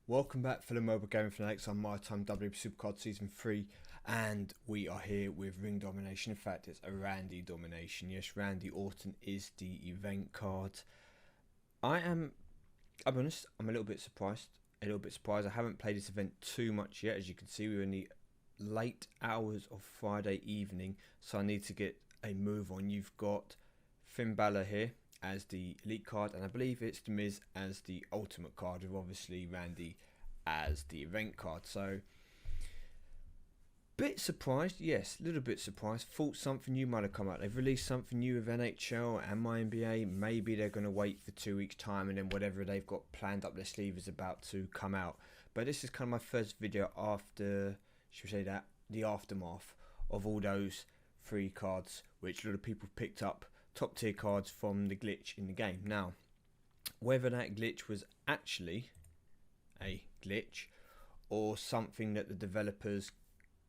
Welcome back, fellow mobile gaming fanatics. On MyTyme WWE Supercard Season 3, and we are here with Ring Domination. In fact, it's a Randy Domination. Yes, Randy Orton is the event card. I'll be honest, I'm a little bit surprised. I haven't played this event too much yet. As you can see, we're in the late hours of Friday evening, so I need to get a move on. You've got Finn Balor here as the elite card, and I believe it's The Miz as the ultimate card, with obviously Randy as the event card. So bit surprised, yes, a little bit surprised. Thought something new might have come out. They've released something new with NHL and my NBA. Maybe they're going to wait for 2 weeks time and then whatever they've got planned up their sleeve is about to come out. But this is kind of my first video after, should we say that, the aftermath of all those free cards which a lot of people picked up, top tier cards from the glitch in the game. Now, whether that glitch was actually a glitch or something that the developers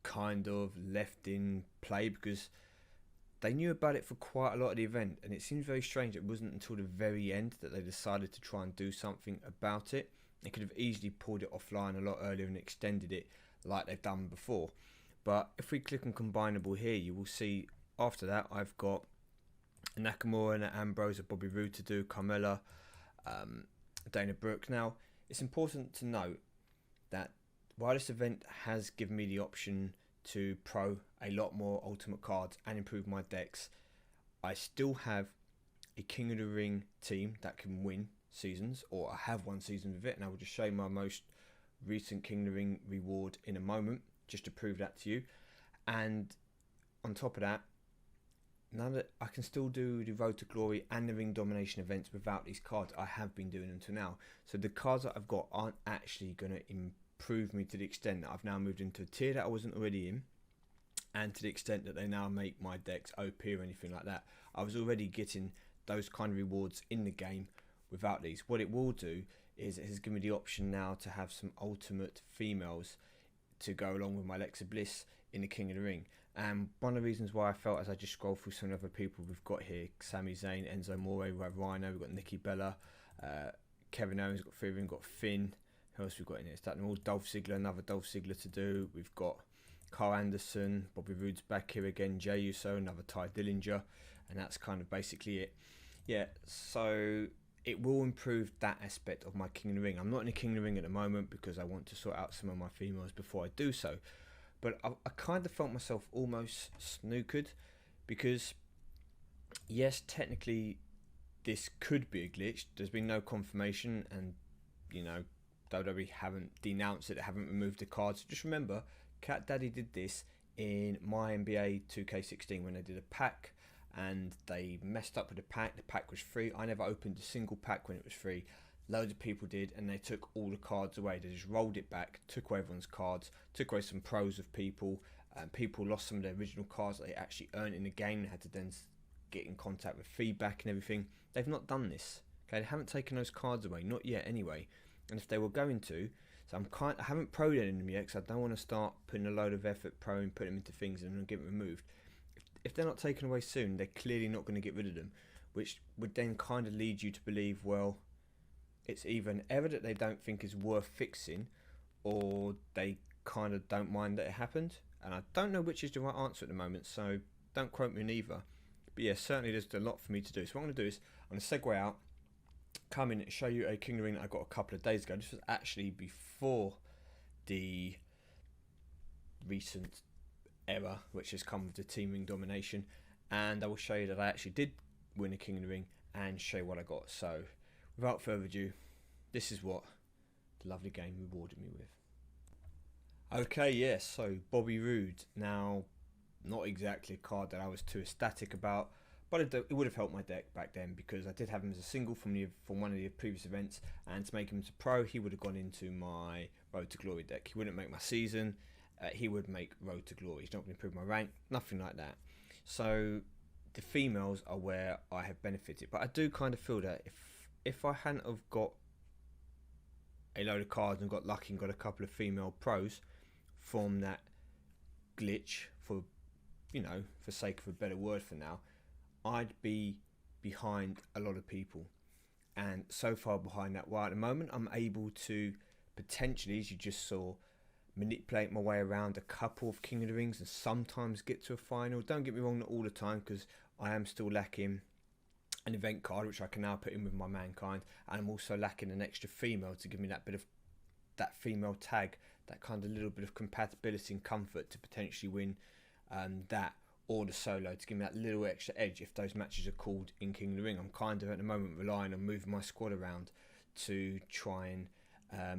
kind of left in play, because they knew about it for quite a lot of the event, and it seems very strange it wasn't until the very end that they decided to try and do something about it. They could have easily pulled it offline a lot earlier and extended it like they've done before. But if we click on combinable here, you will see after that I've got Nakamura and Ambrose, Bobby Roode to do, Carmella, Dana Brooke. Now, it's important to note that while this event has given me the option to pro a lot more ultimate cards and improve my decks, I still have a King of the Ring team that can win seasons, or I have won season with it, and I will just show you my most recent King of the Ring reward in a moment just to prove that to you. And on top of that, now that I can still do the Road to Glory and the Ring Domination events without these cards, I have been doing them to now. So the cards that I've got aren't actually going to improve me to the extent that I've now moved into a tier that I wasn't already in, and to the extent that they now make my decks OP or anything like that. I was already getting those kind of rewards in the game without these. What it will do is it has given me the option now to have some ultimate females to go along with my Alexa Bliss in the King of the Ring. And one of the reasons why I felt, as I just scroll through some other people we've got here, Sami Zayn, Enzo Amore, we have Rhino, we've got Nikki Bella, Kevin Owens, we've got Theory, we've got Finn. Who else we've got in here? Starting all Dolph Ziggler, another Dolph Ziggler to do. We've got Carl Anderson, Bobby Roode's back here again, Jey Uso, another Ty Dillinger, and that's kind of basically it. Yeah, so it will improve that aspect of my King of the Ring. I'm not in a King of the Ring at the moment because I want to sort out some of my females before I do so. But I kind of felt myself almost snookered, because yes, technically this could be a glitch. There's been no confirmation, and you know, WWE haven't denounced it, they haven't removed the cards. Just remember, Cat Daddy did this in my NBA 2K16 when they did a pack and they messed up with the pack. The pack was free. I never opened a single pack when it was free. Loads of people did, and they took all the cards away. They just rolled it back, took away everyone's cards, took away some pros of people, and people lost some of their original cards that they actually earned in the game. They had to then get in contact with feedback and everything. They've not done this. Okay, they haven't taken those cards away, not yet anyway. And if they were going to, so I haven't pro'd any of them yet, because I don't want to start putting a load of effort proing, putting them into things and then get them removed. If they're not taken away soon, they're clearly not going to get rid of them, which would then kind of lead you to believe, well, it's either an error that they don't think is worth fixing, or they kind of don't mind that it happened. And I don't know which is the right answer at the moment, so don't quote me on either. But yeah, certainly there's a lot for me to do. So what I'm going to do is, I'm going to segue out, come in and show you a King of the Ring that I got a couple of days ago. This was actually before the recent error which has come with the Team Ring Domination, and I will show you that I actually did win a King of the Ring and show you what I got. So without further ado, this is what the lovely game rewarded me with. Okay, yes, so Bobby Roode. Now, not exactly a card that I was too ecstatic about, but it would have helped my deck back then, because I did have him as a single from one of the previous events, and to make him to pro, he would have gone into my Road to Glory deck. He wouldn't make my season, he would make Road to Glory. He's not going to improve my rank, nothing like that. So the females are where I have benefited, but I do kind of feel that if I hadn't have got a load of cards and got lucky and got a couple of female pros from that glitch, for sake of a better word for now, I'd be behind a lot of people, and so far behind that. While at the moment I'm able to potentially, as you just saw, manipulate my way around a couple of King of the Rings and sometimes get to a final. Don't get me wrong, not all the time, because I am still lacking an event card, which I can now put in with my Mankind, and I'm also lacking an extra female to give me that bit of that female tag, that kind of little bit of compatibility and comfort to potentially win that, or the solo, to give me that little extra edge if those matches are called in King of the Ring. I'm kind of at the moment relying on moving my squad around to try and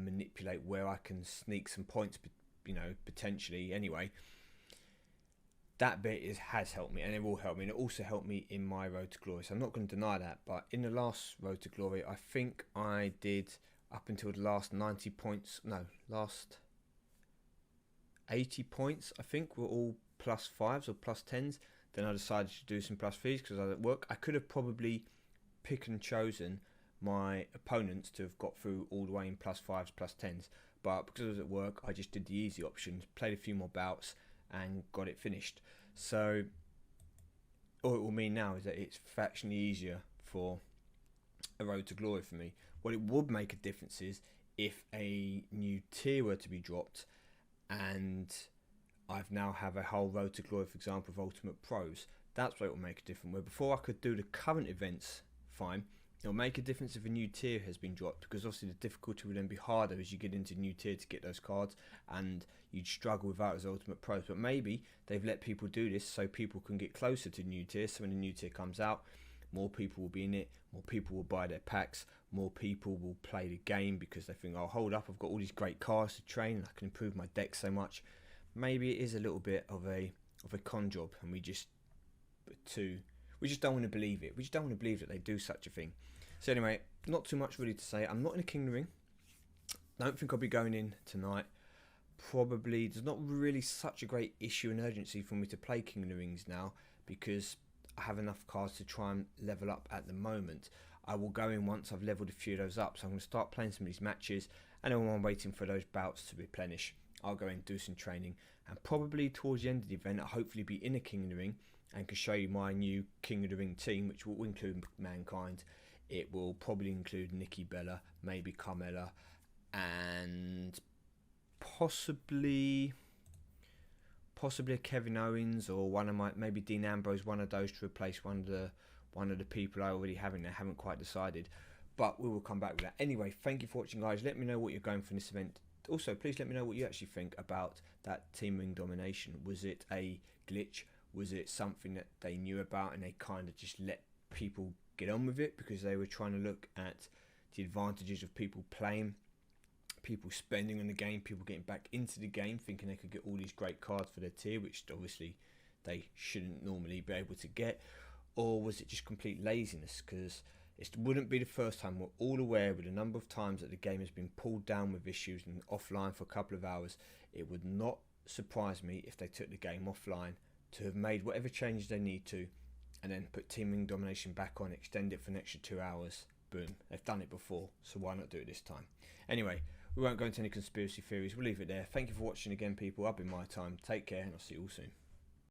manipulate where I can sneak some points, potentially. Anyway, that bit has helped me, and it will help me, and it also helped me in my Road to Glory. So I'm not going to deny that, but in the last Road to Glory, I think I did up until the last 90 points, last 80 points, I think, were all +5s or +10s. Then I decided to do some +3s because I was at work. I could have probably picked and chosen my opponents to have got through all the way in +5s, +10s, but because I was at work, I just did the easy options, played a few more bouts and got it finished. So all it will mean now is that it's fractionally easier for a Road to Glory for me. What it would make a difference is if a new tier were to be dropped and I've now have a whole Road to Glory, for example, of Ultimate Pros. That's where it will make a difference. Where before I could do the current events fine, it'll make a difference if a new tier has been dropped, because obviously the difficulty will then be harder as you get into new tier to get those cards, and you'd struggle without as Ultimate Pros. But maybe they've let people do this so people can get closer to new tier. So when the new tier comes out, more people will be in it, more people will buy their packs, more people will play the game because they think, oh, hold up, I've got all these great cards to train and I can improve my deck so much. Maybe it is a little bit of a con job, and we just don't want to believe it. We just don't want to believe that they do such a thing. So anyway, not too much really to say. I'm not in a King of the Ring. Don't think I'll be going in tonight. Probably there's not really such a great issue and urgency for me to play King of the Rings now, because I have enough cards to try and level up at the moment. I will go in once I've leveled a few of those up, so I'm going to start playing some of these matches, and then while I'm waiting for those bouts to replenish, I'll go in and do some training, and probably towards the end of the event I'll hopefully be in a King of the Ring and can show you my new King of the Ring team, which will include Mankind. It will probably include Nikki Bella, maybe Carmella, and possibly a Kevin Owens, or maybe Dean Ambrose, one of those to replace one of the people I already have in there. Haven't quite decided, but we will come back with that. Anyway, thank you for watching, guys. Let me know what you're going for in this event. Also, please let me know what you actually think about that Team Ring domination. Was it a glitch? Was it something that they knew about and they kind of just let people get on with it because they were trying to look at the advantages of people playing, people spending on the game, people getting back into the game thinking they could get all these great cards for their tier, which obviously they shouldn't normally be able to get? Or was it just complete laziness? Because it wouldn't be the first time. We're all aware with the number of times that the game has been pulled down with issues and offline for a couple of hours. It would not surprise me if they took the game offline to have made whatever changes they need to, and then put Team Ring domination back on, extend it for an extra 2 hours. Boom. They've done it before, so why not do it this time? Anyway, we won't go into any conspiracy theories. We'll leave it there. Thank you for watching again, people. I've been MyTyme. Take care, and I'll see you all soon.